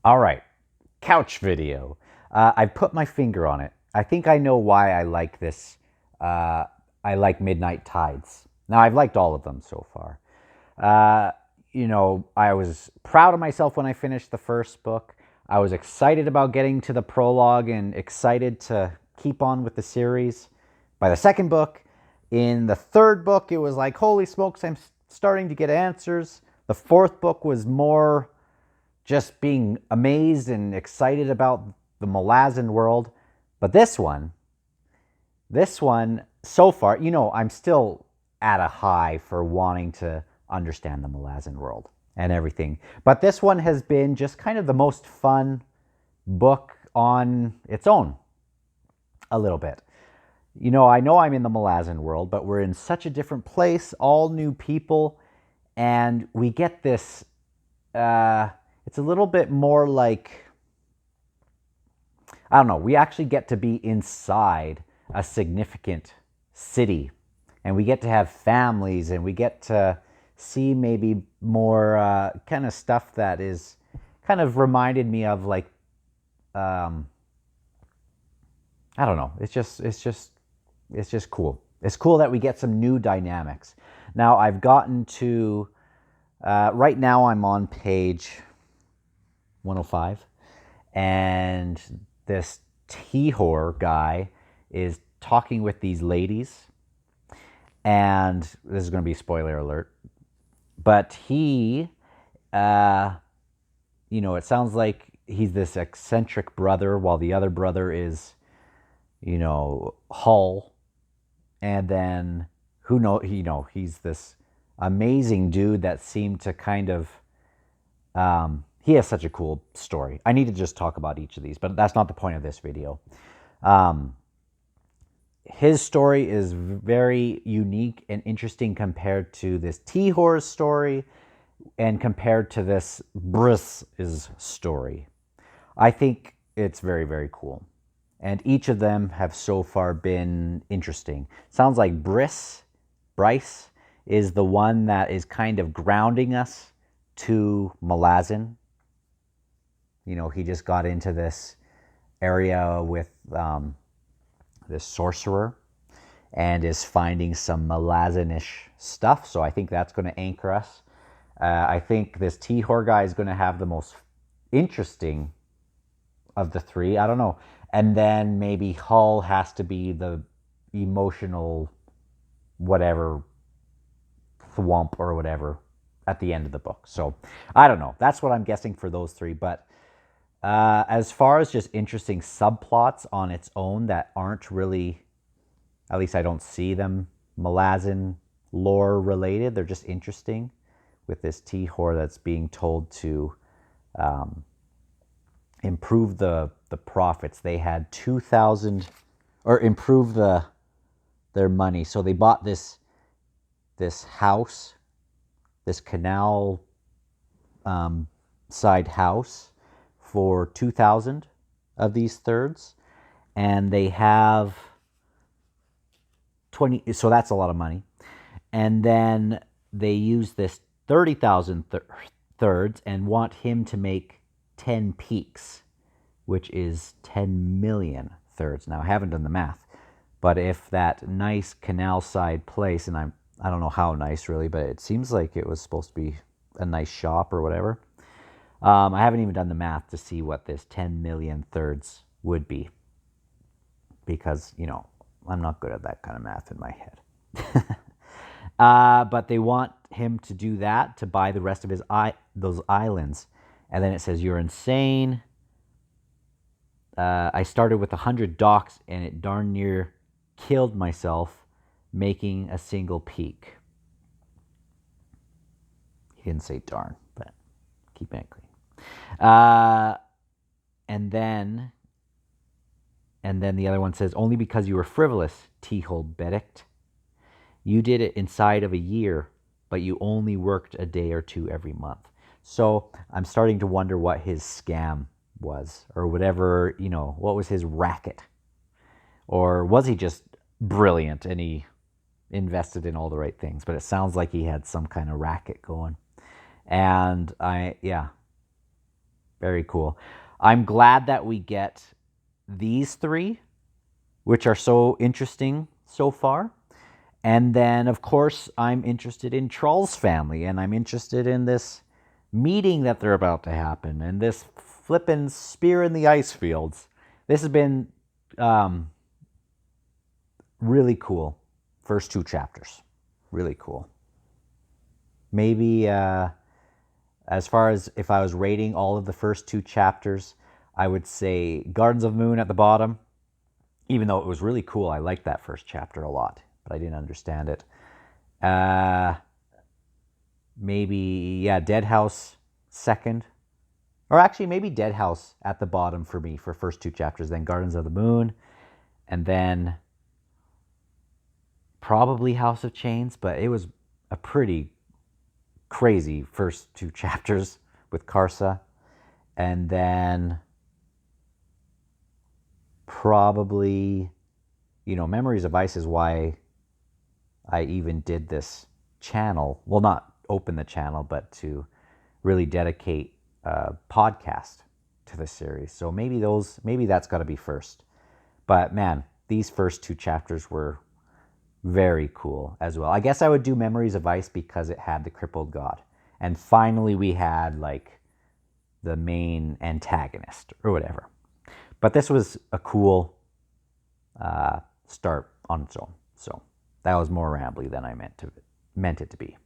All right, couch video. I've put my finger on it. I think I know why I like this. I like Midnight Tides. Now, I've liked all of them so far. Uh, I was proud of myself when I finished the first book. I was excited about getting to the prologue and excited to keep on with the series. By the second book, in the third book, it was like, holy smokes, I'm starting to get answers. The fourth book was more just being amazed and excited about the Malazan world. But this one, so far, I'm still at a high for wanting to understand the Malazan world and everything. But this one has been just kind of the most fun book on its own, a little bit. I know I'm in the Malazan world, but we're in such a different place, all new people, and we get this. It's a little bit more like, I don't know, we actually get to be inside a significant city, and we get to have families, and we get to see maybe more kind of stuff that is kind of reminded me of like, I don't know. It's just cool. It's cool that we get some new dynamics. Now I've gotten to right now I'm on page 105, and this T-Hor guy is talking with these ladies, and this is going to be spoiler alert, but he, it sounds like he's this eccentric brother, while the other brother is, Hull, and then he's this amazing dude that seemed to kind of, he has such a cool story. I need to just talk about each of these, but that's not the point of this video. His story is very unique and interesting compared to this T-Hor's story and compared to this Briss's story. I think it's very, very cool. And each of them have so far been interesting. Sounds like Bryce is the one that is kind of grounding us to Malazan. He just got into this area with this sorcerer and is finding some Malazanish stuff. So I think that's going to anchor us. I think this T-Hor guy is going to have the most interesting of the three. I don't know. And then maybe Hull has to be the emotional whatever thwomp or whatever at the end of the book. So I don't know. That's what I'm guessing for those three. But as far as just interesting subplots on its own that aren't really, at least I don't see them Malazan lore related. They're just interesting with this T-Hor that's being told to improve the profits. They had 2,000, or improve their money. So they bought this house, this canal side house for 2,000 of these thirds, and they have 20. So that's a lot of money. And then they use this 30,000 thirds and want him to make 10 peaks, which is 10 million thirds. Now, I haven't done the math, but if that nice canal side place, and I don't know how nice really, but it seems like it was supposed to be a nice shop or whatever. I haven't even done the math to see what this 10 million thirds would be, because, I'm not good at that kind of math in my head. But they want him to do that to buy the rest of those islands. And then it says, you're insane. I started with 100 docks, and it darn near killed myself making a single peak. He didn't say darn, but keep it clean. And then the other one says, only because you were frivolous, T-Hol Bedict. You did it inside of a year, but you only worked a day or two every month. So I'm starting to wonder what his scam was, or whatever, what was his racket? Or was he just brilliant and he invested in all the right things? But it sounds like he had some kind of racket going. And Very cool. I'm glad that we get these three, which are so interesting so far. And then, of course, I'm interested in Troll's family, and I'm interested in this meeting that they're about to happen, and this flippin' spear in the ice fields. This has been um, really cool. First two chapters. Really cool. Maybe as far as if I was rating all of the first two chapters, I would say Gardens of Moon at the bottom, even though it was really cool. I liked that first chapter a lot, but I didn't understand it. Uh, maybe, yeah, Dead House second. Or actually, maybe Dead House at the bottom for me for first two chapters, then Gardens of the Moon, and then probably House of Chains, but it was a pretty crazy first two chapters with Karsa. And then probably, Memories of Ice is why I even did this channel. Well, not open the channel, but to really dedicate a podcast to the series. So maybe that's got to be first. But man, these first two chapters were very cool as well. I guess I would do Memories of Ice because it had the crippled god. And finally we had like the main antagonist or whatever. But this was a cool start on its own. So that was more rambly than I meant it to be.